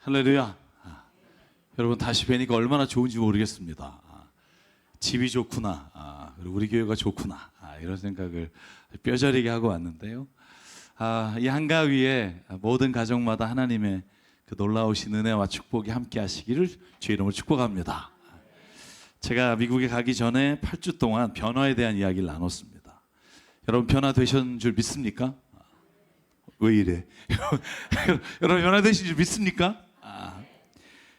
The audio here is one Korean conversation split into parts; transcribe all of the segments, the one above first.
할렐루야. 여러분 다시 뵈니까 얼마나 좋은지 모르겠습니다. 집이 좋구나. 그리고 우리 교회가 좋구나. 이런 생각을 뼈저리게 하고 왔는데요. 이 한가위에 모든 가정마다 하나님의 그 놀라우신 은혜와 축복이 함께 하시기를 주의 이름으로 축복합니다. 제가 미국에 가기 전에 8주 동안 변화에 대한 이야기를 나눴습니다. 여러분 변화되신 줄 믿습니까? 왜 이래? 여러분 변화되신 줄 믿습니까?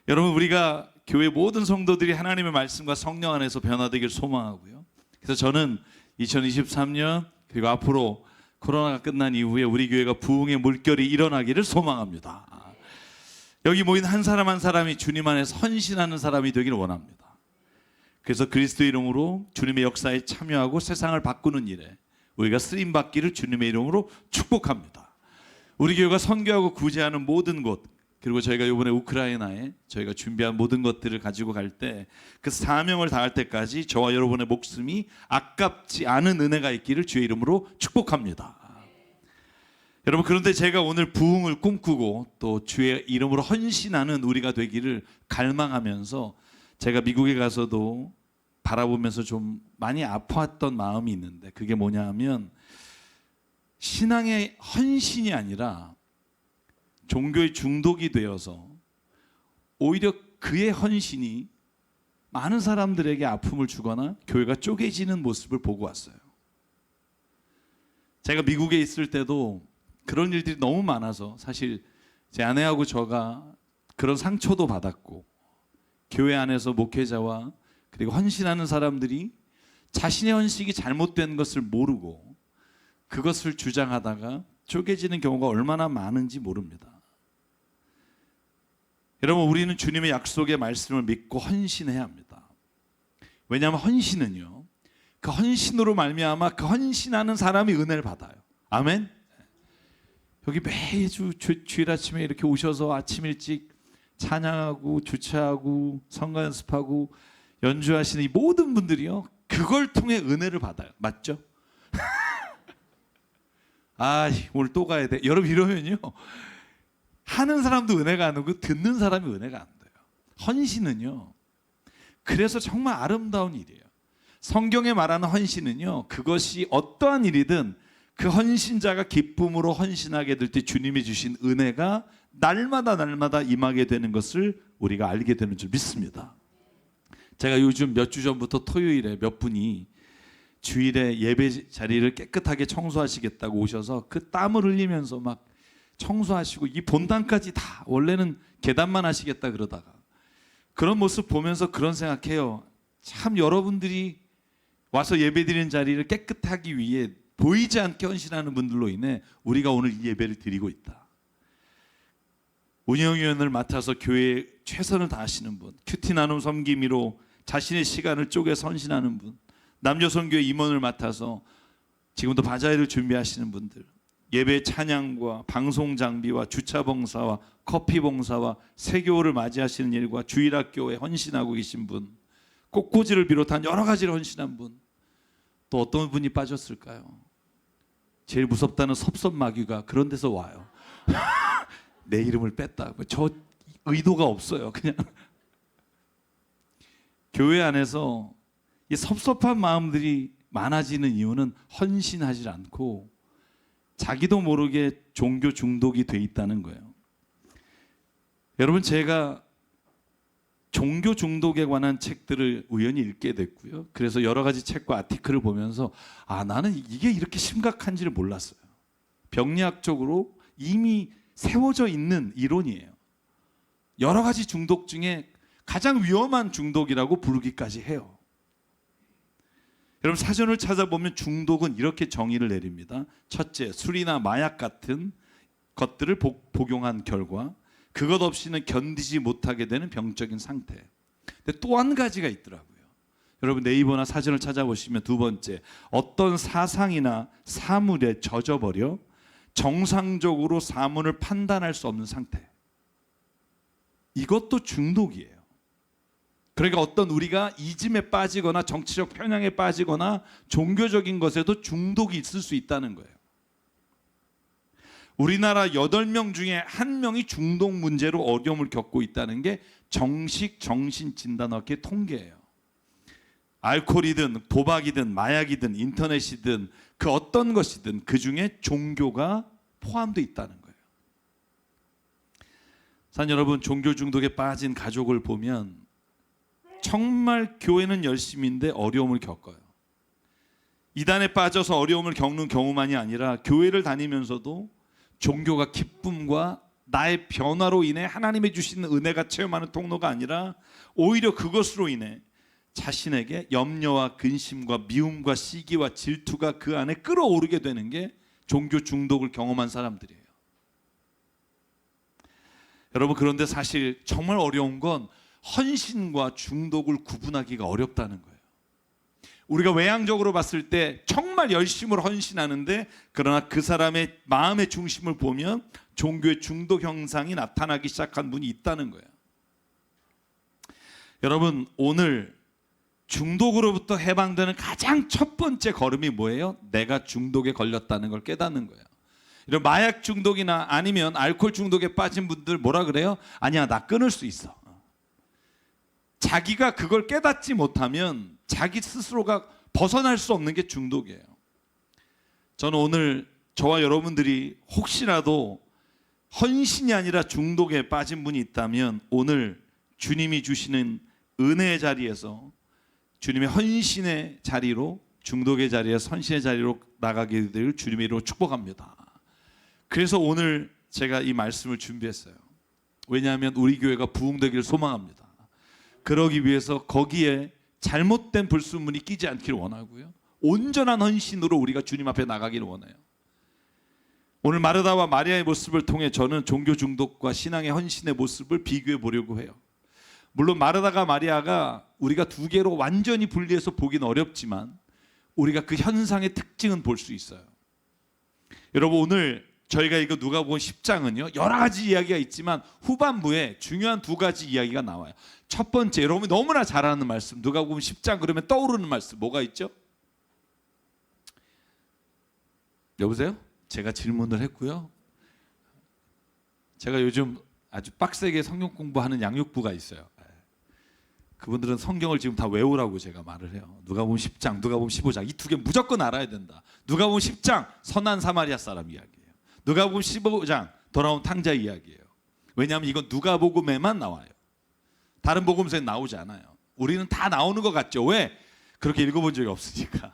여러분 우리가 교회 모든 성도들이 하나님의 말씀과 성령 안에서 변화되기를 소망하고요. 그래서 저는 2023년 그리고 앞으로 코로나가 끝난 이후에 우리 교회가 부흥의 물결이 일어나기를 소망합니다. 여기 모인 한 사람 한 사람이 주님 안에서 헌신하는 사람이 되기를 원합니다. 그래서 그리스도 이름으로 주님의 역사에 참여하고 세상을 바꾸는 일에 우리가 쓰임 받기를 주님의 이름으로 축복합니다. 우리 교회가 선교하고 구제하는 모든 곳, 그리고 저희가 이번에 우크라이나에 저희가 준비한 모든 것들을 가지고 갈 때 그 사명을 다할 때까지 저와 여러분의 목숨이 아깝지 않은 은혜가 있기를 주의 이름으로 축복합니다. 여러분 그런데 제가 오늘 부흥을 꿈꾸고 또 주의 이름으로 헌신하는 우리가 되기를 갈망하면서 제가 미국에 가서도 바라보면서 좀 많이 아팠던 마음이 있는데, 그게 뭐냐 하면 신앙의 헌신이 아니라 종교의 중독이 되어서 오히려 그의 헌신이 많은 사람들에게 아픔을 주거나 교회가 쪼개지는 모습을 보고 왔어요. 제가 미국에 있을 때도 그런 일들이 너무 많아서 사실 제 아내하고 저가 그런 상처도 받았고, 교회 안에서 목회자와 그리고 헌신하는 사람들이 자신의 헌신이 잘못된 것을 모르고 그것을 주장하다가 쪼개지는 경우가 얼마나 많은지 모릅니다. 여러분 우리는 주님의 약속의 말씀을 믿고 헌신해야 합니다. 왜냐하면 헌신은요, 그 헌신으로 말미암아 그 헌신하는 사람이 은혜를 받아요. 아멘. 여기 매주 주일 아침에 이렇게 오셔서 아침 일찍 찬양하고 주차하고 성가 연습하고 연주하시는 이 모든 분들이요, 그걸 통해 은혜를 받아요. 맞죠? 오늘 또 가야 돼. 여러분 이러면요, 하는 사람도 은혜가 안 오고 듣는 사람이 은혜가 안 돼요. 헌신은요, 그래서 정말 아름다운 일이에요. 성경에 말하는 헌신은요, 그것이 어떠한 일이든 그 헌신자가 기쁨으로 헌신하게 될 때 주님이 주신 은혜가 날마다 임하게 되는 것을 우리가 알게 되는 줄 믿습니다. 제가 요즘 몇 주 전부터 토요일에 몇 분이 주일에 예배 자리를 깨끗하게 청소하시겠다고 오셔서 그 땀을 흘리면서 막 청소하시고 이 본당까지 다 원래는 계단만 하시겠다 그러다가 그런 모습 보면서 그런 생각해요. 참 여러분들이 와서 예배드리는 자리를 깨끗하기 위해 보이지 않게 헌신하는 분들로 인해 우리가 오늘 이 예배를 드리고 있다. 운영위원을 맡아서 교회에 최선을 다하시는 분, 큐티 나눔 섬김이로 자신의 시간을 쪼개서 헌신하는 분, 남조선교회 임원을 맡아서 지금도 바자회를 준비하시는 분들, 예배 찬양과 방송 장비와 주차 봉사와 커피 봉사와 세교를 맞이하시는 일과 주일학교에 헌신하고 계신 분, 꽃꽂이를 비롯한 여러 가지를 헌신한 분, 또 어떤 분이 빠졌을까요? 제일 무섭다는 섭섭마귀가 그런 데서 와요. 내 이름을 뺐다고. 저 의도가 없어요. 그냥 교회 안에서 이 섭섭한 마음들이 많아지는 이유는 헌신하지 않고 자기도 모르게 종교 중독이 돼 있다는 거예요. 여러분 제가 종교 중독에 관한 책들을 우연히 읽게 됐고요. 그래서 여러 가지 책과 아티클을 보면서 나는 이게 이렇게 심각한지를 몰랐어요. 병리학적으로 이미 세워져 있는 이론이에요. 여러 가지 중독 중에 가장 위험한 중독이라고 부르기까지 해요. 여러분 사전을 찾아보면 중독은 이렇게 정의를 내립니다. 첫째, 술이나 마약 같은 것들을 복용한 결과 그것 없이는 견디지 못하게 되는 병적인 상태. 근데 또 한 가지가 있더라고요. 여러분 네이버나 사전을 찾아보시면 두 번째, 어떤 사상이나 사물에 젖어버려 정상적으로 사물을 판단할 수 없는 상태. 이것도 중독이에요. 그러니까 어떤 우리가 이즘에 빠지거나 정치적 편향에 빠지거나 종교적인 것에도 중독이 있을 수 있다는 거예요. 우리나라 8명 중에 1명이 중독 문제로 어려움을 겪고 있다는 게 정식 정신진단학회 통계예요. 알코올이든 도박이든 마약이든 인터넷이든 그 어떤 것이든 그 중에 종교가 포함되어 있다는 거예요. 사랑하는 여러분, 종교 중독에 빠진 가족을 보면 정말 교회는 열심인데 어려움을 겪어요. 이단에 빠져서 어려움을 겪는 경우만이 아니라 교회를 다니면서도 종교가 기쁨과 나의 변화로 인해 하나님이 주시는 은혜가 체험하는 통로가 아니라 오히려 그것으로 인해 자신에게 염려와 근심과 미움과 시기와 질투가 그 안에 끌어오르게 되는 게 종교 중독을 경험한 사람들이에요. 여러분, 그런데 사실 정말 어려운 건 헌신과 중독을 구분하기가 어렵다는 거예요. 우리가 외향적으로 봤을 때 정말 열심으로 헌신하는데 그러나 그 사람의 마음의 중심을 보면 종교의 중독 형상이 나타나기 시작한 분이 있다는 거예요. 여러분, 오늘 중독으로부터 해방되는 가장 첫 번째 걸음이 뭐예요? 내가 중독에 걸렸다는 걸 깨닫는 거예요. 이런 마약 중독이나 아니면 알코올 중독에 빠진 분들 뭐라 그래요? 아니야, 나 끊을 수 있어. 자기가 그걸 깨닫지 못하면 자기 스스로가 벗어날 수 없는 게 중독이에요. 저는 오늘 저와 여러분들이 혹시라도 헌신이 아니라 중독에 빠진 분이 있다면 오늘 주님이 주시는 은혜의 자리에서 주님의 헌신의 자리로, 중독의 자리에서 헌신의 자리로 나가게 될 주님의 이름으로 축복합니다. 그래서 오늘 제가 이 말씀을 준비했어요. 왜냐하면 우리 교회가 부흥되기를 소망합니다. 그러기 위해서 거기에 잘못된 불순물이 끼지 않기를 원하고요, 온전한 헌신으로 우리가 주님 앞에 나가기를 원해요. 오늘 마르다와 마리아의 모습을 통해 저는 종교 중독과 신앙의 헌신의 모습을 비교해 보려고 해요. 물론 마르다가 마리아가 우리가 두 개로 완전히 분리해서 보기는 어렵지만 우리가 그 현상의 특징은 볼 수 있어요. 여러분, 오늘 저희가 이거 누가복음 10장은요 여러 가지 이야기가 있지만 후반부에 중요한 두 가지 이야기가 나와요. 첫 번째, 여러분이 너무나 잘 아는 말씀, 누가복음 10장 그러면 떠오르는 말씀 뭐가 있죠? 여보세요? 제가 질문을 했고요. 제가 요즘 아주 빡세게 성경 공부하는 양육부가 있어요. 그분들은 성경을 지금 다 외우라고 제가 말을 해요. 누가복음 10장, 누가복음 15장 이 두 개 무조건 알아야 된다. 누가복음 10장 선한 사마리아 사람 이야기예요. 누가복음 15장 돌아온 탕자 이야기예요. 왜냐하면 이건 누가복음에만 나와요. 다른 복음서에 나오지 않아요. 우리는 다 나오는 것 같죠. 왜? 그렇게 읽어본 적이 없으니까.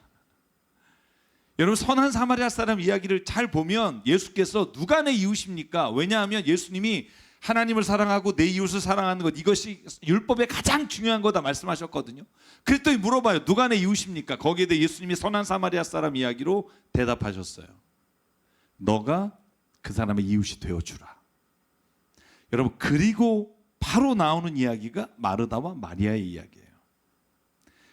여러분, 선한 사마리아 사람 이야기를 잘 보면 예수께서 누가 내 이웃입니까? 왜냐하면 예수님이 하나님을 사랑하고 내 이웃을 사랑하는 것, 이것이 율법의 가장 중요한 거다 말씀하셨거든요. 그랬더니 물어봐요. 누가 내 이웃입니까? 거기에 대해 예수님이 선한 사마리아 사람 이야기로 대답하셨어요. 너가 그 사람의 이웃이 되어주라. 여러분, 그리고 바로 나오는 이야기가 마르다와 마리아의 이야기예요.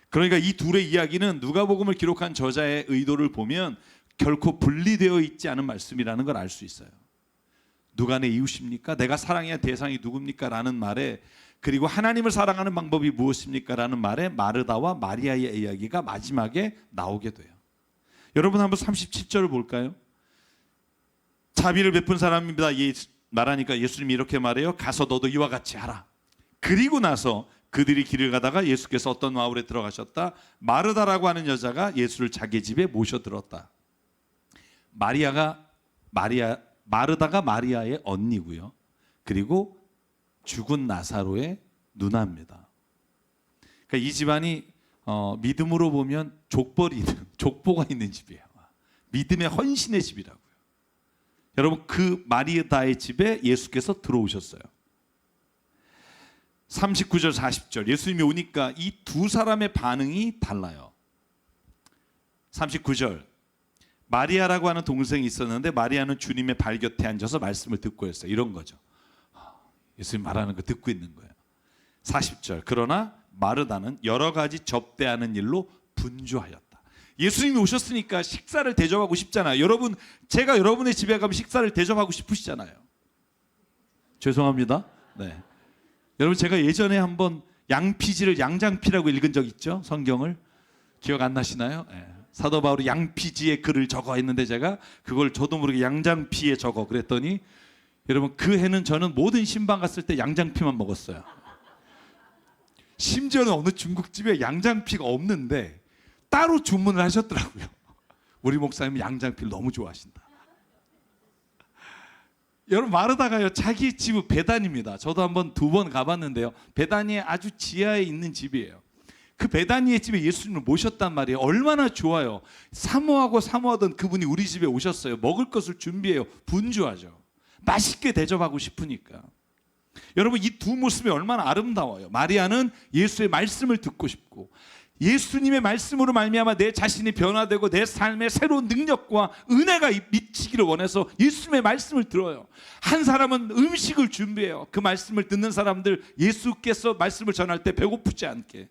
그러니까 이 둘의 이야기는 누가복음을 기록한 저자의 의도를 보면 결코 분리되어 있지 않은 말씀이라는 걸 알 수 있어요. 누가 내 이웃입니까? 내가 사랑해야 대상이 누굽니까? 라는 말에, 그리고 하나님을 사랑하는 방법이 무엇입니까? 라는 말에 마르다와 마리아의 이야기가 마지막에 나오게 돼요. 여러분, 한번 37절을 볼까요? 자비를 베푼 사람입니다 말하니까 예수님이 이렇게 말해요. 가서 너도 이와 같이 하라. 그리고 나서 그들이 길을 가다가 예수께서 어떤 마을에 들어가셨다. 마르다라고 하는 여자가 예수를 자기 집에 모셔들었다. 마르다가 마리아의 언니고요. 그리고 죽은 나사로의 누나입니다. 그러니까 이 집안이 믿음으로 보면 족보가 있는 집이에요. 믿음의 헌신의 집이라고요. 여러분, 그 마리다의 집에 예수께서 들어오셨어요. 39절 40절 예수님이 오니까 이 두 사람의 반응이 달라요. 39절 마리아라고 하는 동생이 있었는데 마리아는 주님의 발 곁에 앉아서 말씀을 듣고 있어요. 이런 거죠. 예수님 말하는 거 듣고 있는 거예요. 40절 그러나 마르다는 여러 가지 접대하는 일로 분주하였다. 예수님이 오셨으니까 식사를 대접하고 싶잖아요. 여러분, 제가 여러분의 집에 가면 식사를 대접하고 싶으시잖아요. 죄송합니다. 네. 여러분, 제가 예전에 한번 양피지를 양장피라고 읽은 적 있죠? 성경을 기억 안 나시나요? 네. 사도 바울이 양피지에 글을 적어 했는데 제가 그걸 저도 모르게 양장피에 적어 그랬더니 여러분 그 해는 저는 모든 신방 갔을 때 양장피만 먹었어요. 심지어는 어느 중국집에 양장피가 없는데 따로 주문을 하셨더라고요. 우리 목사님은 양장피를 너무 좋아하신다. 여러분 마르다가요 자기 집은 베단입니다. 저도 한번 2번 가봤는데요. 베다니에 아주 지하에 있는 집이에요. 그 베다니의 집에 예수님을 모셨단 말이에요. 얼마나 좋아요. 사모하고 사모하던 그분이 우리 집에 오셨어요. 먹을 것을 준비해요. 분주하죠. 맛있게 대접하고 싶으니까. 여러분 이 두 모습이 얼마나 아름다워요. 마리아는 예수의 말씀을 듣고 싶고 예수님의 말씀으로 말미암아 내 자신이 변화되고 내 삶에 새로운 능력과 은혜가 미치기를 원해서 예수님의 말씀을 들어요. 한 사람은 음식을 준비해요. 그 말씀을 듣는 사람들 예수께서 말씀을 전할 때 배고프지 않게.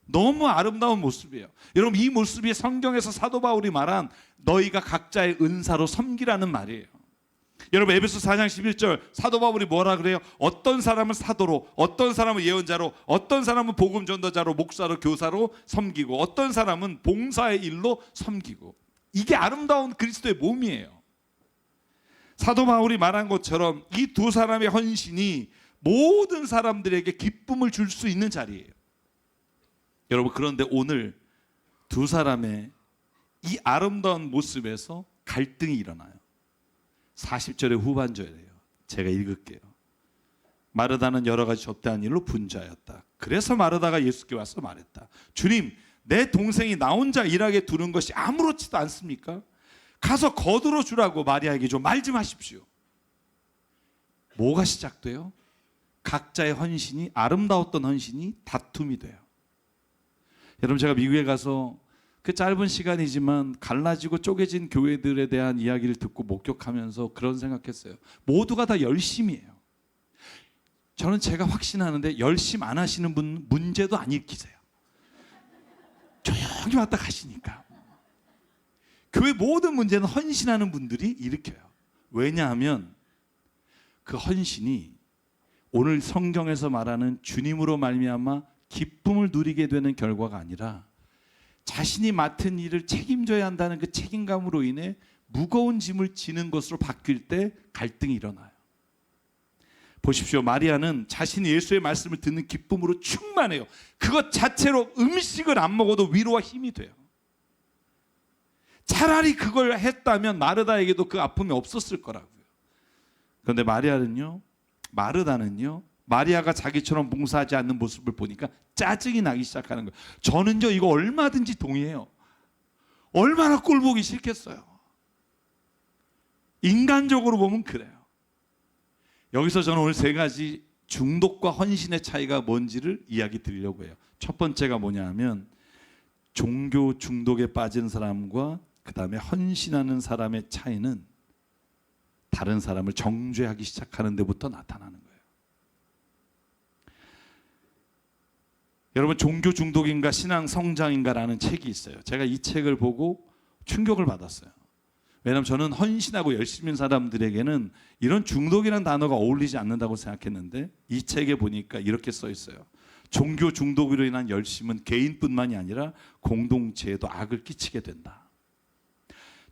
너무 아름다운 모습이에요. 여러분 이 모습이 성경에서 사도 바울이 말한 너희가 각자의 은사로 섬기라는 말이에요. 여러분 에베소 4장 11절 사도 바울이 뭐라 그래요? 어떤 사람은 사도로, 어떤 사람은 예언자로, 어떤 사람은 복음 전도자로, 목사로, 교사로 섬기고 어떤 사람은 봉사의 일로 섬기고. 이게 아름다운 그리스도의 몸이에요. 사도 바울이 말한 것처럼 이 두 사람의 헌신이 모든 사람들에게 기쁨을 줄 수 있는 자리예요. 여러분 그런데 오늘 두 사람의 이 아름다운 모습에서 갈등이 일어나요. 40절의 후반절이에요. 제가 읽을게요. 마르다는 여러 가지 접대한 일로 분주하였다. 그래서 마르다가 예수께 와서 말했다. 주님, 내 동생이 나 혼자 일하게 두는 것이 아무렇지도 않습니까? 가서 거들어 주라고 마리아에게 좀 말 좀 하십시오. 뭐가 시작돼요? 각자의 헌신이, 아름다웠던 헌신이 다툼이 돼요. 여러분 제가 미국에 가서 그 짧은 시간이지만 갈라지고 쪼개진 교회들에 대한 이야기를 듣고 목격하면서 그런 생각했어요. 모두가 다 열심히 해요. 저는 제가 확신하는데 열심 안 하시는 분 문제도 안 일으키세요. 조용히 왔다 가시니까. 교회 모든 문제는 헌신하는 분들이 일으켜요. 왜냐하면 그 헌신이 오늘 성경에서 말하는 주님으로 말미암아 기쁨을 누리게 되는 결과가 아니라 자신이 맡은 일을 책임져야 한다는 그 책임감으로 인해 무거운 짐을 지는 것으로 바뀔 때 갈등이 일어나요. 보십시오. 마리아는 자신이 예수의 말씀을 듣는 기쁨으로 충만해요. 그것 자체로 음식을 안 먹어도 위로와 힘이 돼요. 차라리 그걸 했다면 마르다에게도 그 아픔이 없었을 거라고요. 그런데 마르다는요 마리아가 자기처럼 봉사하지 않는 모습을 보니까 짜증이 나기 시작하는 거예요. 저는요 이거 얼마든지 동의해요. 얼마나 꼴보기 싫겠어요. 인간적으로 보면 그래요. 여기서 저는 오늘 3가지 중독과 헌신의 차이가 뭔지를 이야기 드리려고 해요. 첫 번째가 뭐냐 하면 종교 중독에 빠진 사람과 그 다음에 헌신하는 사람의 차이는 다른 사람을 정죄하기 시작하는 데부터 나타나는 거예요. 여러분 종교 중독인가 신앙 성장인가라는 책이 있어요. 제가 이 책을 보고 충격을 받았어요. 왜냐하면 저는 헌신하고 열심인 사람들에게는 이런 중독이라는 단어가 어울리지 않는다고 생각했는데 이 책에 보니까 이렇게 써 있어요. 종교 중독으로 인한 열심은 개인뿐만이 아니라 공동체에도 악을 끼치게 된다.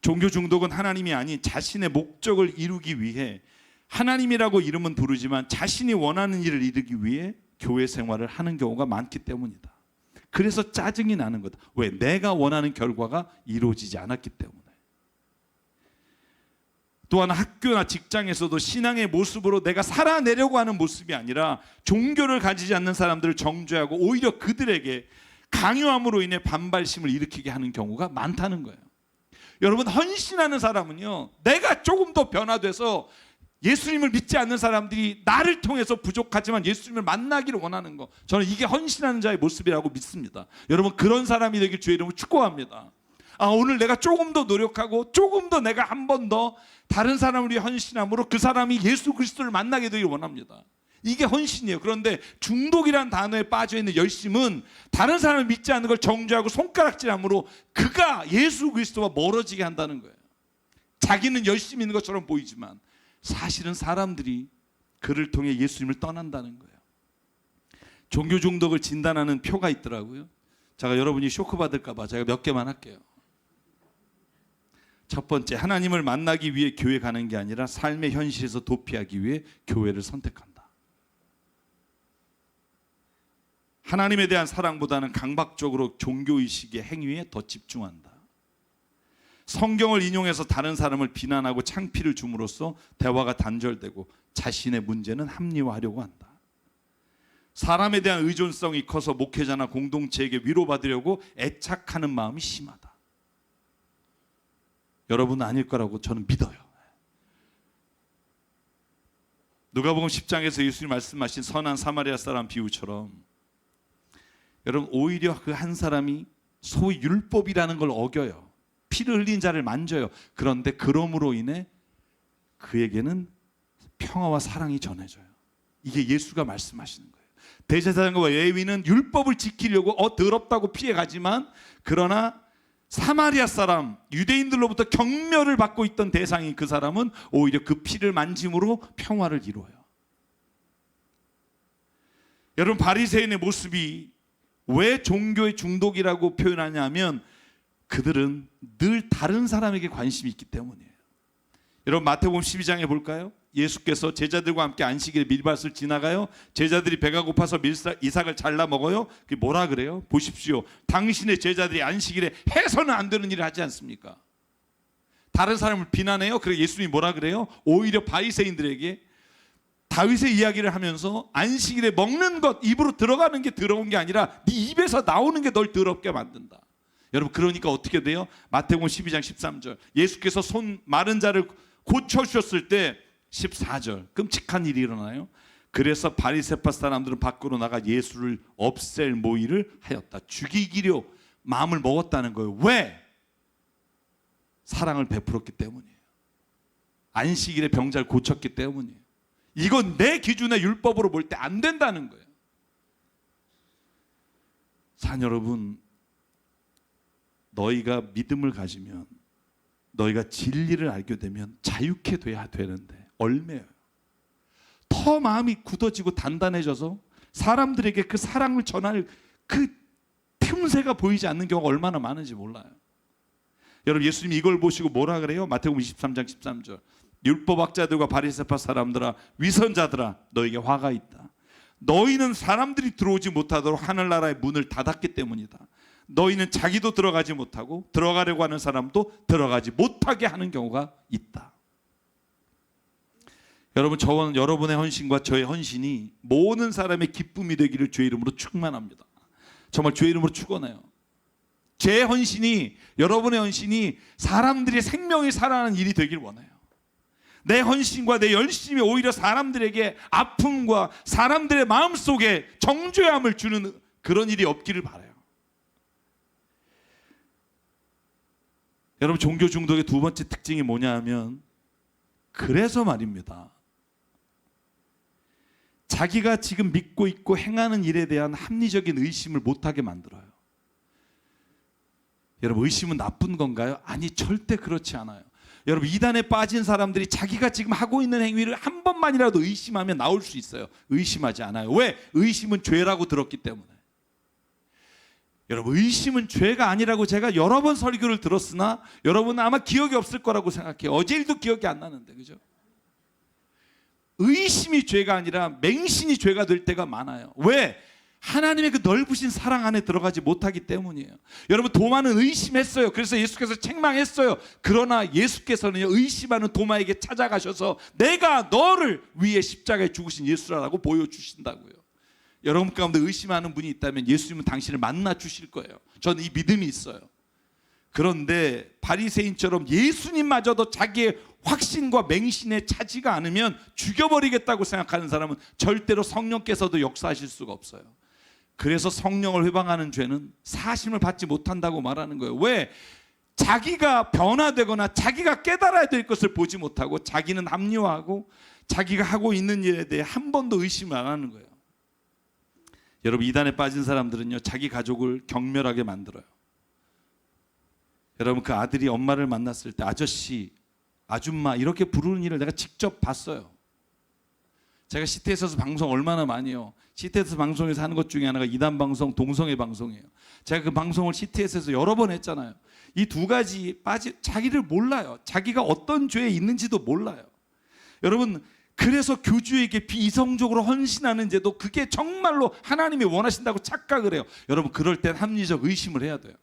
종교 중독은 하나님이 아닌 자신의 목적을 이루기 위해 하나님이라고 이름은 부르지만 자신이 원하는 일을 이루기 위해 교회 생활을 하는 경우가 많기 때문이다. 그래서 짜증이 나는 거다. 왜? 내가 원하는 결과가 이루어지지 않았기 때문에. 또한 학교나 직장에서도 신앙의 모습으로 내가 살아내려고 하는 모습이 아니라 종교를 가지지 않는 사람들을 정죄하고 오히려 그들에게 강요함으로 인해 반발심을 일으키게 하는 경우가 많다는 거예요. 여러분 헌신하는 사람은요 내가 조금 더 변화돼서 예수님을 믿지 않는 사람들이 나를 통해서 부족하지만 예수님을 만나기를 원하는 거, 저는 이게 헌신하는 자의 모습이라고 믿습니다. 여러분 그런 사람이 되길 주의 이름으로 축복합니다. 오늘 내가 조금 더 노력하고 조금 더 내가 한 번 더 다른 사람을 위해 헌신함으로 그 사람이 예수 그리스도를 만나게 되길 원합니다. 이게 헌신이에요. 그런데 중독이란 단어에 빠져있는 열심은 다른 사람을 믿지 않는 걸 정죄하고 손가락질함으로 그가 예수 그리스도와 멀어지게 한다는 거예요. 자기는 열심히 있는 것처럼 보이지만 사실은 사람들이 그를 통해 예수님을 떠난다는 거예요. 종교 중독을 진단하는 표가 있더라고요. 제가 여러분이 쇼크 받을까 봐 제가 몇 개만 할게요. 첫 번째, 하나님을 만나기 위해 교회 가는 게 아니라 삶의 현실에서 도피하기 위해 교회를 선택한다. 하나님에 대한 사랑보다는 강박적으로 종교의식의 행위에 더 집중한다. 성경을 인용해서 다른 사람을 비난하고 창피를 줌으로써 대화가 단절되고 자신의 문제는 합리화하려고 한다. 사람에 대한 의존성이 커서 목회자나 공동체에게 위로받으려고 애착하는 마음이 심하다. 여러분은 아닐 거라고 저는 믿어요. 누가복음 10장에서 예수님 말씀하신 선한 사마리아 사람 비유처럼 여러분, 오히려 그 한 사람이 소위 율법이라는 걸 어겨요. 피를 흘린 자를 만져요. 그런데 그럼으로 인해 그에게는 평화와 사랑이 전해져요. 이게 예수가 말씀하시는 거예요. 대제사장과 레위는 율법을 지키려고 더럽다고 피해가지만, 그러나 사마리아 사람, 유대인들로부터 경멸을 받고 있던 대상인 그 사람은 오히려 그 피를 만짐으로 평화를 이루어요. 여러분, 바리새인의 모습이 왜 종교의 중독이라고 표현하냐면 그들은 늘 다른 사람에게 관심이 있기 때문이에요. 여러분, 마태복음 12장에 볼까요? 예수께서 제자들과 함께 안식일에 밀밭을 지나가요. 제자들이 배가 고파서 이삭을 잘라 먹어요. 그게 뭐라 그래요? 보십시오. 당신의 제자들이 안식일에 해서는 안 되는 일을 하지 않습니까? 다른 사람을 비난해요. 그래서 예수님이 뭐라 그래요? 오히려 바리새인들에게 다윗의 이야기를 하면서 안식일에 먹는 것, 입으로 들어가는 게 더러운 게 아니라 네 입에서 나오는 게 널 더럽게 만든다. 여러분, 그러니까 어떻게 돼요? 마태복음 12장 13절, 예수께서 손 마른 자를 고쳐주셨을 때 14절, 끔찍한 일이 일어나요. 그래서 바리새파 사람들은 밖으로 나가 예수를 없앨 모의를 하였다. 죽이기로 마음을 먹었다는 거예요. 왜? 사랑을 베풀었기 때문이에요. 안식일에 병자를 고쳤기 때문이에요. 이건 내 기준의 율법으로 볼 때 안 된다는 거예요. 자녀 여러분, 너희가 믿음을 가지면, 너희가 진리를 알게 되면 자유케 돼야 되는데 얼매요. 더 마음이 굳어지고 단단해져서 사람들에게 그 사랑을 전할 그 틈새가 보이지 않는 경우가 얼마나 많은지 몰라요. 여러분, 예수님이 이걸 보시고 뭐라 그래요? 마태복음 23장 13절, 율법학자들과 바리새파 사람들아, 위선자들아, 너에게 화가 있다. 너희는 사람들이 들어오지 못하도록 하늘나라의 문을 닫았기 때문이다. 너희는 자기도 들어가지 못하고 들어가려고 하는 사람도 들어가지 못하게 하는 경우가 있다. 여러분, 저는 여러분의 헌신과 저의 헌신이 모든 사람의 기쁨이 되기를 주의 이름으로 축원합니다. 정말 주의 이름으로 축원해요. 제 헌신이, 여러분의 헌신이 사람들의 생명이 살아나는 일이 되길 원해요. 내 헌신과 내 열심이 오히려 사람들에게 아픔과 사람들의 마음속에 정죄함을 주는 그런 일이 없기를 바라요. 여러분, 종교 중독의 두 번째 특징이 뭐냐 하면, 그래서 말입니다, 자기가 지금 믿고 있고 행하는 일에 대한 합리적인 의심을 못하게 만들어요. 여러분, 의심은 나쁜 건가요? 아니, 절대 그렇지 않아요. 여러분, 이단에 빠진 사람들이 자기가 지금 하고 있는 행위를 한 번만이라도 의심하면 나올 수 있어요. 의심하지 않아요. 왜? 의심은 죄라고 들었기 때문에. 여러분, 의심은 죄가 아니라고 제가 여러 번 설교를 들었으나 여러분은 아마 기억이 없을 거라고 생각해요. 어제 일도 기억이 안 나는데, 그죠? 의심이 죄가 아니라 맹신이 죄가 될 때가 많아요. 왜? 하나님의 그 넓으신 사랑 안에 들어가지 못하기 때문이에요. 여러분, 도마는 의심했어요. 그래서 예수께서 책망했어요. 그러나 예수께서는 의심하는 도마에게 찾아가셔서 내가 너를 위해 십자가에 죽으신 예수라고 보여주신다고요. 여러분 가운데 의심하는 분이 있다면 예수님은 당신을 만나 주실 거예요. 저는 이 믿음이 있어요. 그런데 바리새인처럼 예수님마저도 자기의 확신과 맹신에 차지가 않으면 죽여버리겠다고 생각하는 사람은 절대로 성령께서도 역사하실 수가 없어요. 그래서 성령을 회방하는 죄는 사심을 받지 못한다고 말하는 거예요. 왜? 자기가 변화되거나 자기가 깨달아야 될 것을 보지 못하고 자기는 합리화하고 자기가 하고 있는 일에 대해 한 번도 의심을 안 하는 거예요. 여러분, 이단에 빠진 사람들은요, 자기 가족을 경멸하게 만들어요. 여러분, 그 아들이 엄마를 만났을 때 아저씨, 아줌마 이렇게 부르는 일을 내가 직접 봤어요. 제가 CTS에서 방송 얼마나 많이 해요. CTS 방송에서 하는 것 중에 하나가 이단 방송, 동성애 방송이에요. 제가 그 방송을 CTS에서 여러 번 했잖아요. 이 두 가지 자기를 몰라요. 자기가 어떤 죄에 있는지도 몰라요. 여러분, 그래서 교주에게 비이성적으로 헌신하는 제도, 그게 정말로 하나님이 원하신다고 착각을 해요. 여러분, 그럴 땐 합리적 의심을 해야 돼요.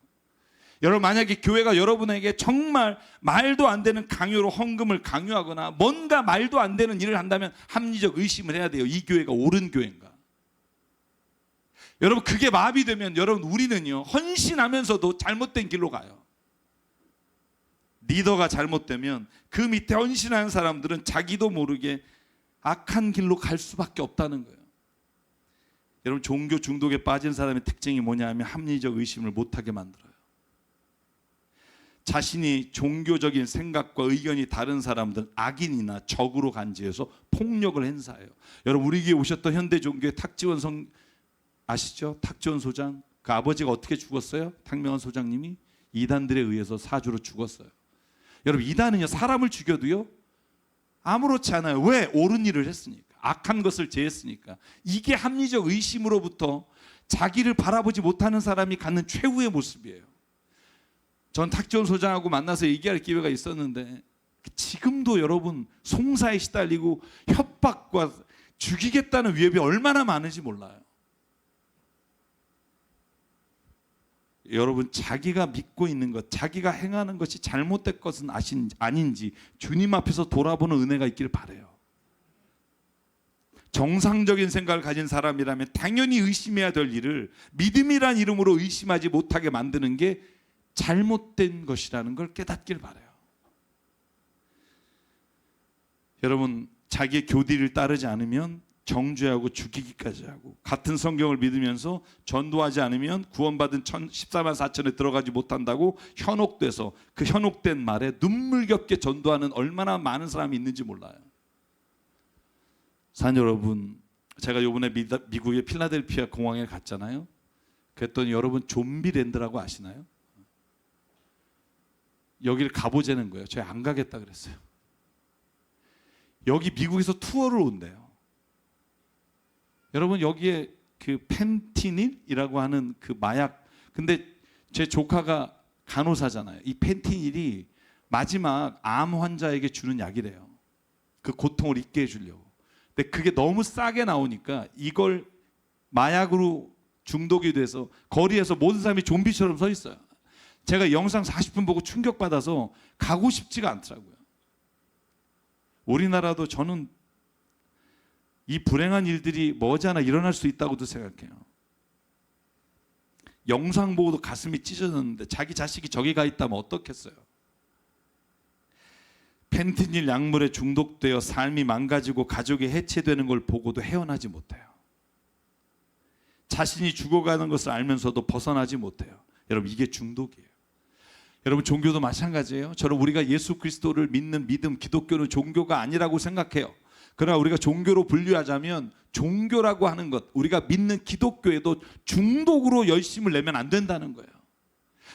여러분, 만약에 교회가 여러분에게 정말 말도 안 되는 강요로 헌금을 강요하거나 뭔가 말도 안 되는 일을 한다면 합리적 의심을 해야 돼요. 이 교회가 옳은 교회인가? 여러분, 그게 마비되면 여러분, 우리는요, 헌신하면서도 잘못된 길로 가요. 리더가 잘못되면 그 밑에 헌신하는 사람들은 자기도 모르게 악한 길로 갈 수밖에 없다는 거예요. 여러분, 종교 중독에 빠진 사람의 특징이 뭐냐 하면 합리적 의심을 못하게 만들어요. 자신이 종교적인 생각과 의견이 다른 사람들은 악인이나 적으로 간주해서 폭력을 행사해요. 여러분, 우리 교회 오셨던 현대 종교의 탁지원 아시죠? 탁지원 소장. 그 아버지가 어떻게 죽었어요? 탁명환 소장님이 이단들에 의해서 사주로 죽었어요. 여러분, 이단은요, 사람을 죽여도요 아무렇지 않아요. 왜? 옳은 일을 했으니까, 악한 것을 제했으니까. 이게 합리적 의심으로부터 자기를 바라보지 못하는 사람이 갖는 최후의 모습이에요. 전 탁지원 소장하고 만나서 얘기할 기회가 있었는데 지금도 여러분 송사에 시달리고 협박과 죽이겠다는 위협이 얼마나 많은지 몰라요. 여러분, 자기가 믿고 있는 것, 자기가 행하는 것이 잘못된 것은 아닌지 주님 앞에서 돌아보는 은혜가 있기를 바라요. 정상적인 생각을 가진 사람이라면 당연히 의심해야 될 일을 믿음이란 이름으로 의심하지 못하게 만드는 게 잘못된 것이라는 걸 깨닫길 바라요. 여러분, 자기의 교리를 따르지 않으면 정죄하고 죽이기까지 하고, 같은 성경을 믿으면서 전도하지 않으면 구원받은 14만 4천에 들어가지 못한다고 현혹돼서 그 현혹된 말에 눈물겹게 전도하는 얼마나 많은 사람이 있는지 몰라요. 사는 여러분, 제가 이번에 미국의 필라델피아 공항에 갔잖아요. 그랬더니 여러분, 좀비랜드라고 아시나요? 여기를 가보자는 거예요. 저희 안 가겠다 그랬어요. 여기 미국에서 투어를 온대요. 여러분, 여기에 그 펜티닐이라고 하는 그 마약, 근데 제 조카가 간호사잖아요. 이 펜티닐이 마지막 암 환자에게 주는 약이래요. 그 고통을 잊게 해주려고. 근데 그게 너무 싸게 나오니까 이걸 마약으로 중독이 돼서 거리에서 모든 사람이 좀비처럼 서 있어요. 제가 영상 40분 보고 충격받아서 가고 싶지가 않더라고요. 우리나라도 저는 이 불행한 일들이 머지않아 일어날 수 있다고도 생각해요. 영상 보고도 가슴이 찢어졌는데 자기 자식이 저기 가 있다면 어떻겠어요? 펜티닐 약물에 중독되어 삶이 망가지고 가족이 해체되는 걸 보고도 헤어나지 못해요. 자신이 죽어가는 것을 알면서도 벗어나지 못해요. 여러분, 이게 중독이에요. 여러분, 종교도 마찬가지예요. 저는 우리가 예수 그리스도를 믿는 믿음, 기독교는 종교가 아니라고 생각해요. 그러나 우리가 종교로 분류하자면 종교라고 하는 것, 우리가 믿는 기독교에도 중독으로 열심을 내면 안 된다는 거예요.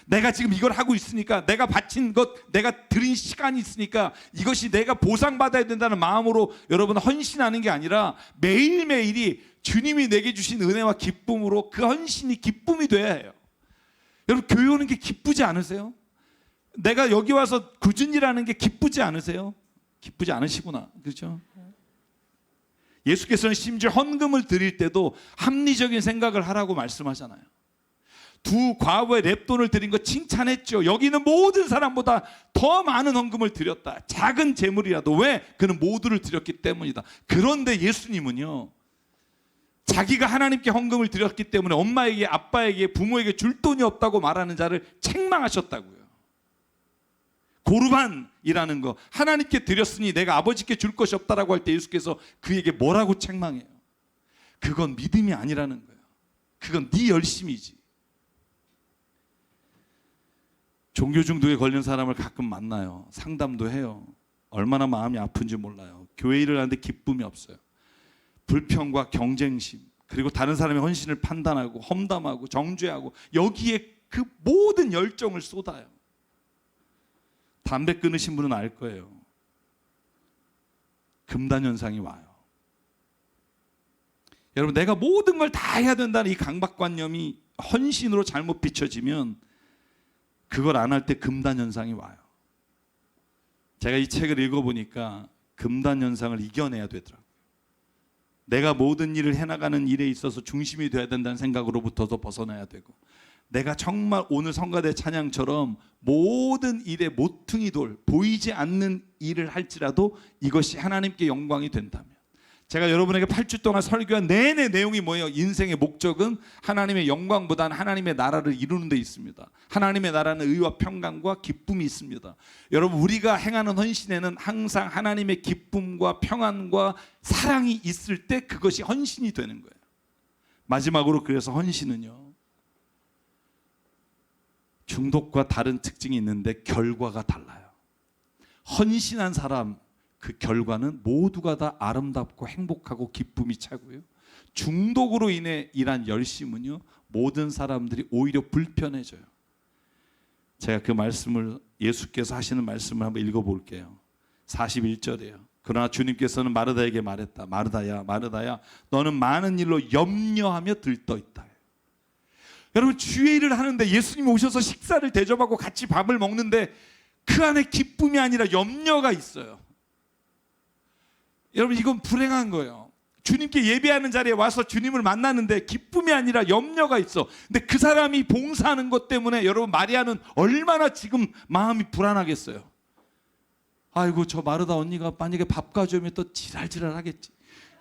내가 지금 이걸 하고 있으니까, 내가 바친 것, 내가 드린 시간이 있으니까 이것이 내가 보상받아야 된다는 마음으로 여러분 헌신하는 게 아니라 매일매일이 주님이 내게 주신 은혜와 기쁨으로 그 헌신이 기쁨이 돼야 해요. 여러분, 교회 오는 게 기쁘지 않으세요? 내가 여기 와서 꾸준히 일하는 게 기쁘지 않으세요? 기쁘지 않으시구나. 그렇죠? 예수께서는 심지어 헌금을 드릴 때도 합리적인 생각을 하라고 말씀하잖아요. 두 과부의 랩돈을 드린 거 칭찬했죠. 여기는 모든 사람보다 더 많은 헌금을 드렸다. 작은 재물이라도. 왜? 그는 모두를 드렸기 때문이다. 그런데 예수님은요, 자기가 하나님께 헌금을 드렸기 때문에 엄마에게, 아빠에게, 부모에게 줄 돈이 없다고 말하는 자를 책망하셨다고요. 고르반이라는 거, 하나님께 드렸으니 내가 아버지께 줄 것이 없다라고 할 때 예수께서 그에게 뭐라고 책망해요? 그건 믿음이 아니라는 거예요. 그건 네 열심이지. 종교 중독에 걸린 사람을 가끔 만나요. 상담도 해요. 얼마나 마음이 아픈지 몰라요. 교회 일을 하는데 기쁨이 없어요. 불평과 경쟁심, 그리고 다른 사람의 헌신을 판단하고 험담하고 정죄하고 여기에 그 모든 열정을 쏟아요. 담배 끊으신 분은 알 거예요. 금단 현상이 와요. 여러분, 내가 모든 걸 다 해야 된다는 이 강박관념이 헌신으로 잘못 비춰지면 그걸 안 할 때 금단현상이 와요. 제가 이 책을 읽어보니까 금단현상을 이겨내야 되더라고요. 내가 모든 일을 해나가는 일에 있어서 중심이 돼야 된다는 생각으로부터도 벗어나야 되고, 내가 정말 오늘 성가대 찬양처럼 모든 일에 모퉁이 돌, 보이지 않는 일을 할지라도 이것이 하나님께 영광이 된다면, 제가 여러분에게 8주 동안 설교한 내내 내용이 뭐예요? 인생의 목적은 하나님의 영광보다는 하나님의 나라를 이루는 데 있습니다. 하나님의 나라는 의와 평강과 기쁨이 있습니다. 여러분, 우리가 행하는 헌신에는 항상 하나님의 기쁨과 평안과 사랑이 있을 때 그것이 헌신이 되는 거예요. 마지막으로, 그래서 헌신은요, 중독과 다른 특징이 있는데 결과가 달라요. 헌신한 사람, 그 결과는 모두가 다 아름답고 행복하고 기쁨이 차고요, 중독으로 인해 일한 열심은요, 모든 사람들이 오히려 불편해져요. 제가 그 말씀을, 예수께서 하시는 말씀을 한번 읽어볼게요. 41절이에요. 그러나 주님께서는 마르다에게 말했다. 마르다야, 마르다야, 너는 많은 일로 염려하며 들떠있다. 여러분, 주의 일을 하는데 예수님이 오셔서 식사를 대접하고 같이 밥을 먹는데 그 안에 기쁨이 아니라 염려가 있어요. 여러분, 이건 불행한 거예요. 주님께 예배하는 자리에 와서 주님을 만나는데 기쁨이 아니라 염려가 있어. 근데 그 사람이 봉사하는 것 때문에 여러분, 마리아는 얼마나 지금 마음이 불안하겠어요. 아이고, 저 마르다 언니가 만약에 밥 가져오면 또 지랄지랄 하겠지.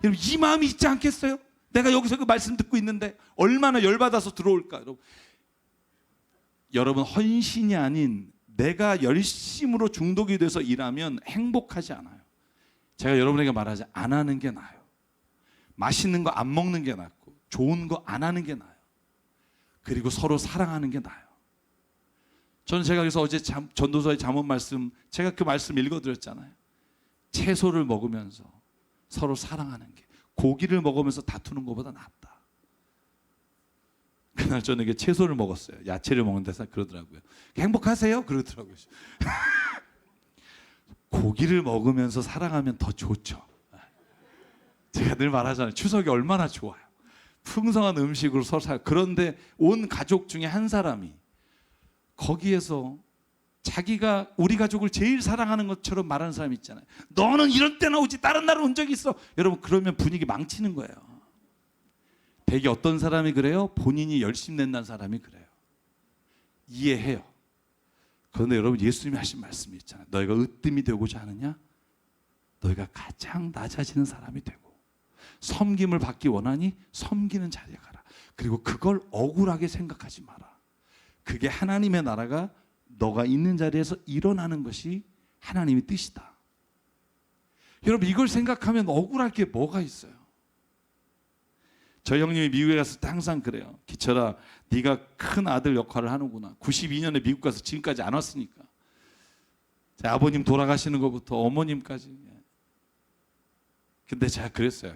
여러분, 이 마음이 있지 않겠어요? 내가 여기서 그 말씀 듣고 있는데 얼마나 열받아서 들어올까. 여러분, 헌신이 아닌 내가 열심으로 중독이 돼서 일하면 행복하지 않아요. 제가 여러분에게 말하지, 안 하는 게 나아요. 맛있는 거 안 먹는 게 낫고, 좋은 거 안 하는 게 나아요. 그리고 서로 사랑하는 게 나아요. 저는 제가 그래서 어제 전도서의 잠언 말씀, 제가 그 말씀 읽어드렸잖아요. 채소를 먹으면서 서로 사랑하는 게 고기를 먹으면서 다투는 것보다 낫다. 그날 저녁에 채소를 먹었어요. 야채를 먹는 데서 그러더라고요. 행복하세요? 그러더라고요. 고기를 먹으면서 사랑하면 더 좋죠. 제가 늘 말하잖아요. 추석이 얼마나 좋아요. 풍성한 음식으로 서로 살. 그런데 온 가족 중에 한 사람이 거기에서 자기가 우리 가족을 제일 사랑하는 것처럼 말하는 사람이 있잖아요. 너는 이런 때나 오지 다른 날은 온 적이 있어. 여러분, 그러면 분위기 망치는 거예요. 대개 어떤 사람이 그래요? 본인이 열심 낸다는 사람이 그래요. 이해해요. 그런데 여러분, 예수님이 하신 말씀이 있잖아요. 너희가 으뜸이 되고자 하느냐? 너희가 가장 낮아지는 사람이 되고 섬김을 받기 원하니 섬기는 자리에 가라. 그리고 그걸 억울하게 생각하지 마라. 그게 하나님의 나라가 너가 있는 자리에서 일어나는 것이 하나님의 뜻이다. 여러분, 이걸 생각하면 억울할 게 뭐가 있어요? 저희 형님이 미국에 갔을 때 항상 그래요. 기철아, 네가 큰 아들 역할을 하는구나. 92년에 미국 가서 지금까지 안 왔으니까. 제 아버님 돌아가시는 것부터 어머님까지. 근데 제가 그랬어요.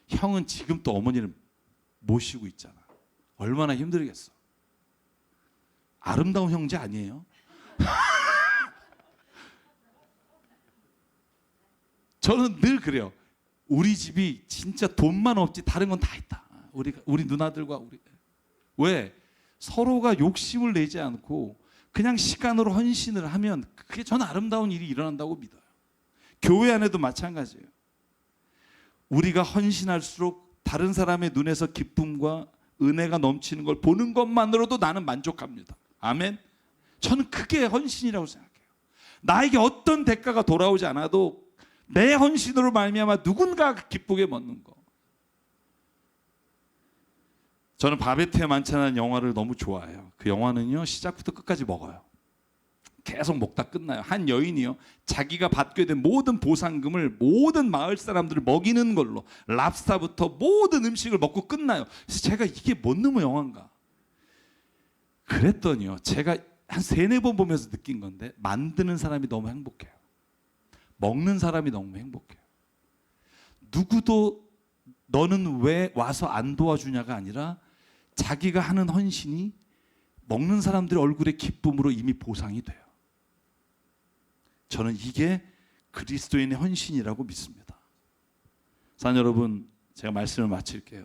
형은 지금 또 어머니를 모시고 있잖아. 얼마나 힘들겠어. 아름다운 형제 아니에요? 저는 늘 그래요. 우리 집이 진짜 돈만 없지 다른 건 다 있다. 우리 누나들과 우리. 왜? 서로가 욕심을 내지 않고 그냥 시간으로 헌신을 하면 그게 저는 아름다운 일이 일어난다고 믿어요. 교회 안에도 마찬가지예요. 우리가 헌신할수록 다른 사람의 눈에서 기쁨과 은혜가 넘치는 걸 보는 것만으로도 나는 만족합니다. 아멘. 저는 그게 헌신이라고 생각해요. 나에게 어떤 대가가 돌아오지 않아도 내 헌신으로 말미암아 누군가 기쁘게 먹는 거. 저는 바베트에 만찬하는 영화를 너무 좋아해요. 그 영화는요, 시작부터 끝까지 먹어요. 계속 먹다 끝나요. 한 여인이요, 자기가 받게 된 모든 보상금을 모든 마을 사람들을 먹이는 걸로 랍스타부터 모든 음식을 먹고 끝나요. 그래서 제가 이게 뭔 놈의 영화인가 그랬더니요, 제가 한 3-4번 보면서 느낀 건데, 만드는 사람이 너무 행복해요. 먹는 사람이 너무 행복해요. 누구도 너는 왜 와서 안 도와주냐가 아니라 자기가 하는 헌신이 먹는 사람들의 얼굴의 기쁨으로 이미 보상이 돼요. 저는 이게 그리스도인의 헌신이라고 믿습니다. 사랑 여러분, 제가 말씀을 마칠게요.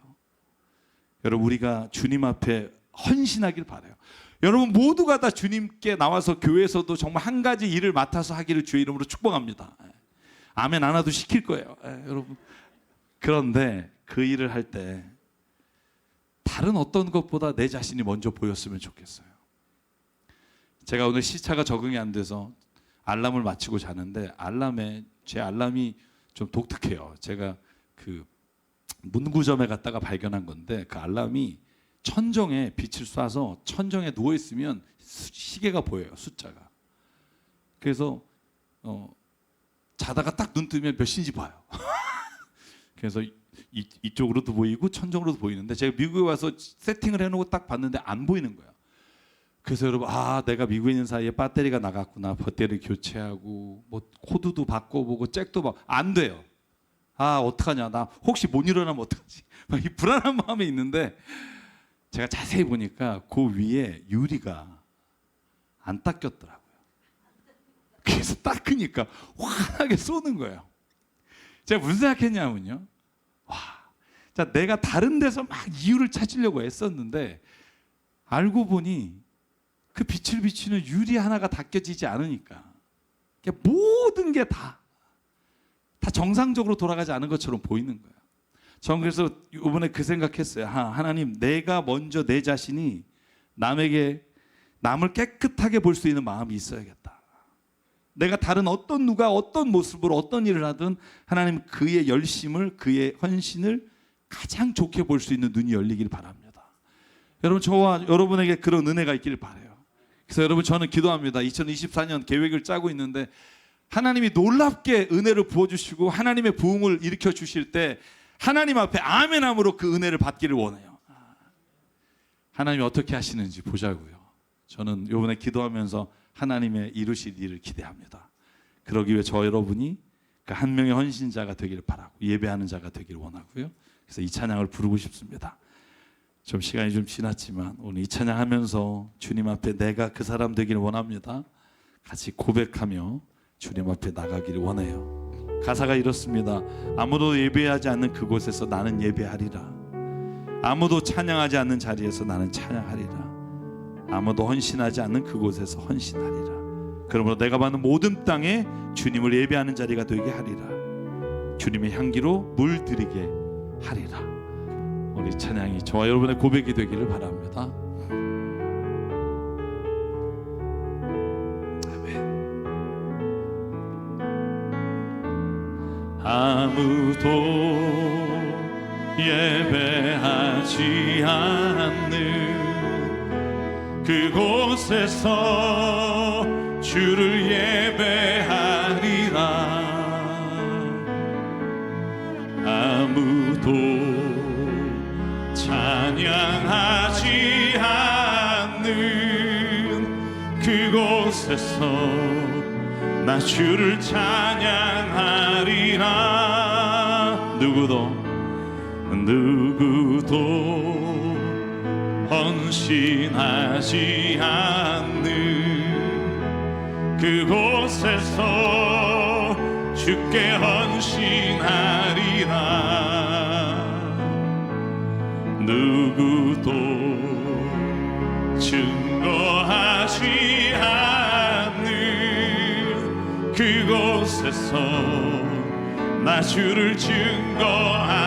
여러분, 우리가 주님 앞에 헌신하길 바라요. 여러분 모두가 다 주님께 나와서 교회에서도 정말 한 가지 일을 맡아서 하기를 주의 이름으로 축복합니다. 아멘 안 와도 시킬 거예요. 여러분, 그런데 그 일을 할 때 다른 어떤 것보다 내 자신이 먼저 보였으면 좋겠어요. 제가 오늘 시차가 적응이 안 돼서 알람을 맞추고 자는데 제 알람이 좀 독특해요. 제가 그 문구점에 갔다가 발견한 건데 그 알람이 천정에 빛을 쏴서 천정에 누워 있으면 시계가 보여요, 숫자가. 그래서 자다가 딱 눈 뜨면 몇 시인지 봐요. 그래서 이쪽으로도 보이고 천정으로도 보이는데 제가 미국에 와서 세팅을 해놓고 딱 봤는데 안 보이는 거예요. 그래서 여러분, 내가 미국에 있는 사이에 배터리가 나갔구나. 배터리 교체하고 뭐 코드도 바꿔보고 잭도 안 돼요. 어떡하냐, 나 혹시 못 일어나면 어떡하지, 막 이 불안한 마음이 있는데 제가 자세히 보니까 그 위에 유리가 안 닦였더라고요. 그래서 닦으니까 환하게 쏘는 거예요. 제가 무슨 생각했냐면요, 자, 내가 다른 데서 막 이유를 찾으려고 애썼는데 알고 보니 그 빛을 비추는 유리 하나가 닦여지지 않으니까 모든 게 다 정상적으로 돌아가지 않은 것처럼 보이는 거예요. 전 그래서 이번에 그 생각했어요. 하나님, 내가 먼저 내 자신이 남을 깨끗하게 볼 수 있는 마음이 있어야겠다. 내가 다른 누가 어떤 모습으로 어떤 일을 하든 하나님, 그의 열심을, 그의 헌신을 가장 좋게 볼 수 있는 눈이 열리길 바랍니다. 여러분, 저와 여러분에게 그런 은혜가 있기를 바라요. 그래서 여러분, 저는 기도합니다. 2024년 계획을 짜고 있는데 하나님이 놀랍게 은혜를 부어주시고 하나님의 부흥을 일으켜 주실 때 하나님 앞에 아멘함으로 그 은혜를 받기를 원해요. 하나님이 어떻게 하시는지 보자고요. 저는 이번에 기도하면서 하나님의 이루실 일을 기대합니다. 그러기 위해 저 여러분이 그 한 명의 헌신자가 되기를 바라고 예배하는 자가 되기를 원하고요. 그래서 이 찬양을 부르고 싶습니다. 좀 시간이 좀 지났지만 오늘 이 찬양하면서 주님 앞에 내가 그 사람 되기를 원합니다. 같이 고백하며 주님 앞에 나가기를 원해요. 가사가 이렇습니다. 아무도 예배하지 않는 그곳에서 나는 예배하리라. 아무도 찬양하지 않는 자리에서 나는 찬양하리라. 아무도 헌신하지 않는 그곳에서 헌신하리라. 그러므로 내가 받는 모든 땅에 주님을 예배하는 자리가 되게 하리라. 주님의 향기로 물들이게 하리라. 우리 찬양이 저와 여러분의 고백이 되기를 바랍니다. 아무도 예배하지 않는 그곳에서 주를 예배하리라. 아무도 찬양하지 않는 그곳에서 나 주를 찬양하리라. 누구도 헌신하지 않는 그곳에서 주께 헌신하리라. 누구도 증거하지 않는 그곳에서 나 주를 증거하리라.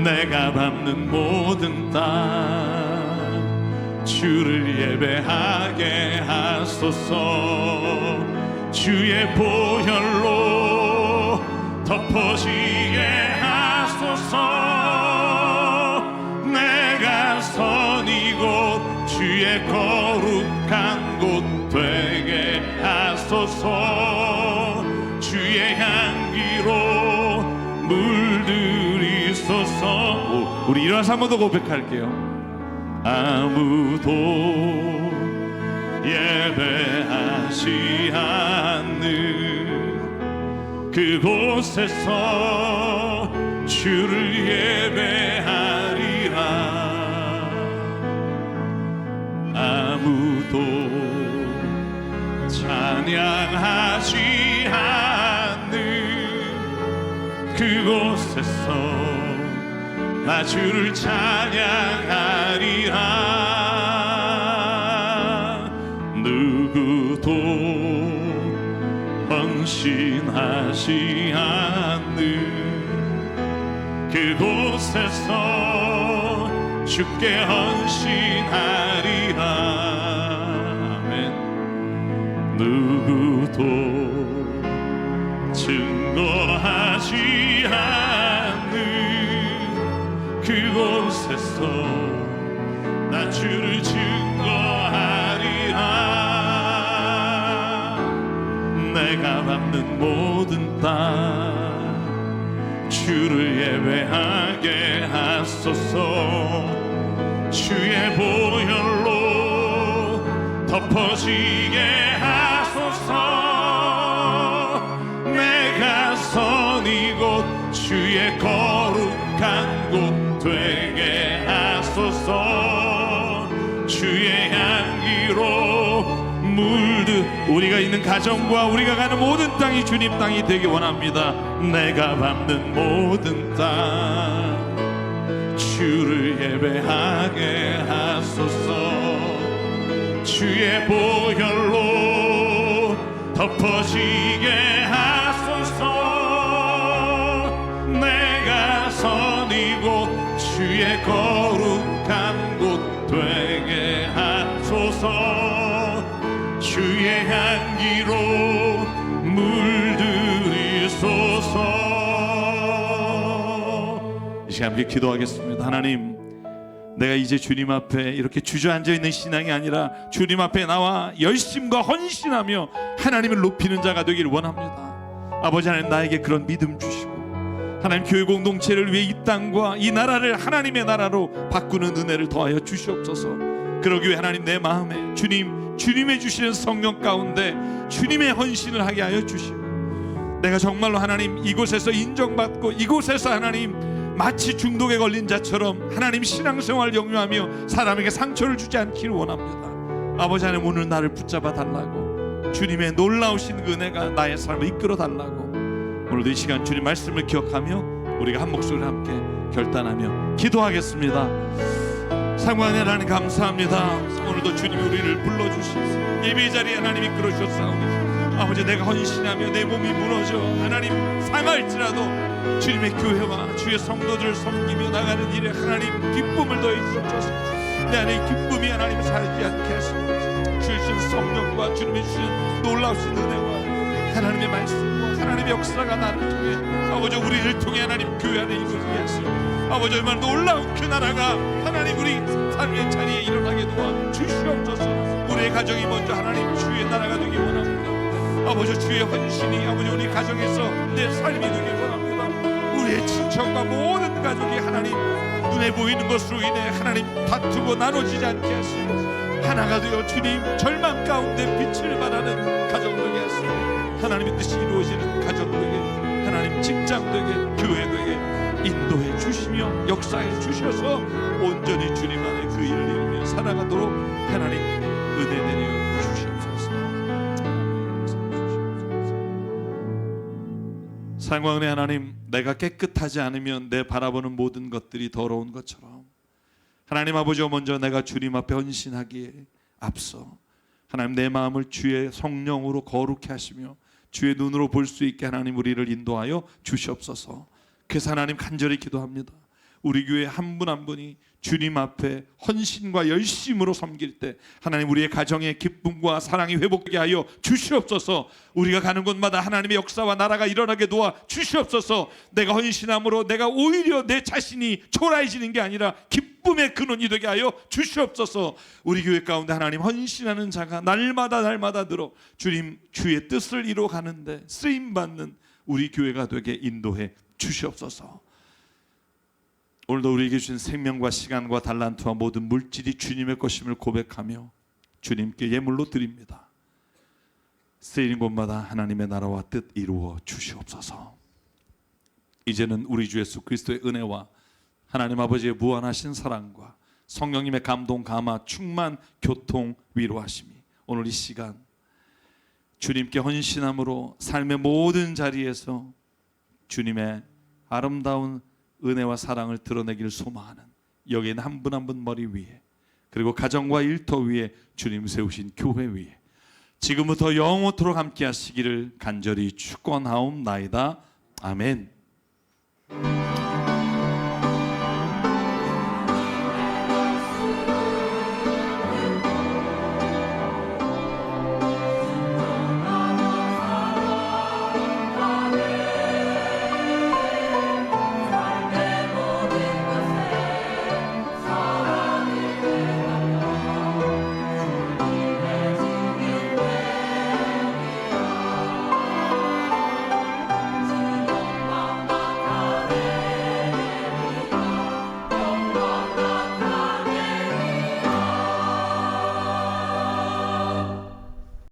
내가 밟는 모든 땅 주를 예배하게 하소서. 주의 보혈로 덮어지게 하소서. 내가 선 이곳 주의 거룩한 곳 되게 하소서. 주의 향기로 물들이소서. 우리 일어나서 한 번 더 고백할게요. 아무도 예배하지 않는 그곳에서 주를 예배하리라. 아무도 찬양하지 않는 그곳에서 나 주를 찬양하리라. 누구도 헌신하지 않는 그곳에서 주께 헌신하리라. 아멘. 누구도 증거하지 않는 그곳에서 나 주를 증거하리라. 내가 밟는 모든 땅 주를 예배하게 하소서. 주의 보혈로 덮어지게 하소서. 내가 선 이곳 주의 거룩한 곳 되게 하소서. 주의 향기로 물들 우리가 있는 가정과 우리가 가는 모든 땅이 주님 땅이 되기 원합니다. 내가 밟는 모든 땅 주를 예배하게 하소서. 주의 보혈로 덮어지게 하소서. 내가 선 이곳 주의 거룩한 곳 되게 하소서. 주의 향기로 물들이소서. 이 시간 함께 기도하겠습니다. 하나님, 내가 이제 주님 앞에 이렇게 주저앉아 있는 신앙이 아니라 주님 앞에 나와 열심과 헌신하며 하나님을 높이는 자가 되기를 원합니다. 아버지 하나님, 나에게 그런 믿음 주시고 하나님 교회 공동체를 위해 이 땅과 이 나라를 하나님의 나라로 바꾸는 은혜를 더하여 주시옵소서. 그러기 위해 하나님 내 마음에 주님의 주시는 성령 가운데 주님의 헌신을 하게 하여 주시고, 내가 정말로 하나님 이곳에서 인정받고 이곳에서 하나님 마치 중독에 걸린 자처럼 하나님 신앙생활을 영유하며 사람에게 상처를 주지 않기를 원합니다. 아버지 하나님, 오늘 나를 붙잡아 달라고, 주님의 놀라우신 은혜가 나의 삶을 이끌어 달라고, 오늘도 이 시간 주님 말씀을 기억하며 우리가 한 목소리를 함께 결단하며 기도하겠습니다. 상관의 하나님 감사합니다. 오늘도 주님이 우리를 불러주시고 예배 자리에 하나님 이끌어 주셨사오니 아버지, 내가 헌신하며 내 몸이 무너져 하나님 상할지라도 주님의 교회와 주의 성도들을 섬기며 나가는 일에 하나님 기쁨을 더해 주옵소서. 내 안에 기쁨이 하나님 살지 않게 하시옵소서. 주신 성령과 주님의 주신 놀라우신 은혜와 하나님의 말씀과 하나님의 역사가 나를 통해 아버지 우리를 통해 하나님 교회 안에 이루어지게 하시옵소서. 아버지, 얼마나 놀라운 그 나라가 하나님 우리 삶의 자리에 일어나게 도와 주시옵소서. 우리의 가정이 먼저 하나님 주의 나라가 되기 원합니다. 아버지, 주의 헌신이 아버지 우리 가정에서 내 삶이 되길 원합니다. 우리의 친척과 모든 가족이 하나님 눈에 보이는 것으로 인해 하나님 다투고 나눠지지 않게 하시고 하나가 되어 주님 절망 가운데 빛을 발하는 가정 되게 하시고 하나님의 뜻이 이루어지는 가정 되게, 하나님 직장 되게, 교회 되게 인도해 주시며 역사해 주셔서 온전히 주님 안에 그 일을 이루며 살아가도록 하나님 은혜 내려 주시옵소서. 상황의 하나님, 내가 깨끗하지 않으면 내 바라보는 모든 것들이 더러운 것처럼 하나님 아버지와 먼저 내가 주님 앞에 헌신하기에 앞서 하나님 내 마음을 주의 성령으로 거룩해 하시며 주의 눈으로 볼 수 있게 하나님 우리를 인도하여 주시옵소서. 그래서 하나님 간절히 기도합니다. 우리 교회 한 분 한 분이 주님 앞에 헌신과 열심으로 섬길 때 하나님 우리의 가정의 기쁨과 사랑이 회복되게 하여 주시옵소서. 우리가 가는 곳마다 하나님의 역사와 나라가 일어나게 도와 주시옵소서. 내가 헌신함으로 내가 오히려 내 자신이 초라해지는 게 아니라 기쁨의 근원이 되게 하여 주시옵소서. 우리 교회 가운데 하나님 헌신하는 자가 날마다 늘어 주님 주의 뜻을 이루어 가는데 쓰임받는 우리 교회가 되게 인도해 주시옵소서. 오늘도 우리에게 주신 생명과 시간과 달란트와 모든 물질이 주님의 것임을 고백하며 주님께 예물로 드립니다. 쓰이는 곳마다 하나님의 나라와 뜻 이루어 주시옵소서. 이제는 우리 주 예수 그리스도의 은혜와 하나님 아버지의 무한하신 사랑과 성령님의 감동, 감화, 충만, 교통, 위로하심이 오늘 이 시간 주님께 헌신함으로 삶의 모든 자리에서 주님의 아름다운 은혜와 사랑을 드러내기를 소망하는 여기에 한 분 한 분 머리 위에, 그리고 가정과 일터 위에 주님 세우신 교회 위에 지금부터 영원토록 함께 하시기를 간절히 축원하옵나이다. 아멘.